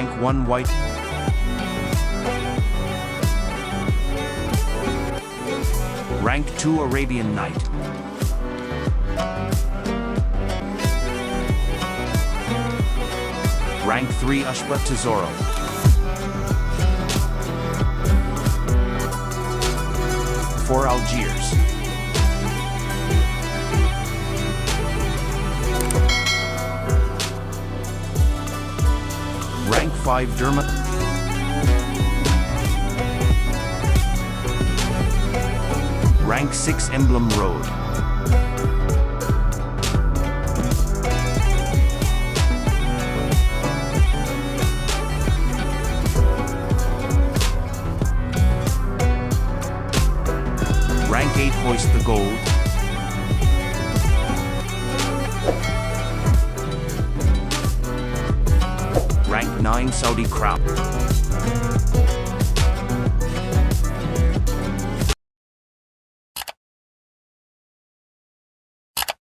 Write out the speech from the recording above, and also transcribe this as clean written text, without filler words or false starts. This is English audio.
Rank 1 white. Rank 2 Arabian Night. Rank 3 Ushba Tesoro. For Algiers. Rank 5 Derma. Rank 6 Emblem Road. Rank 8 Hoist the Gold. Rank 9 Saudi Crown.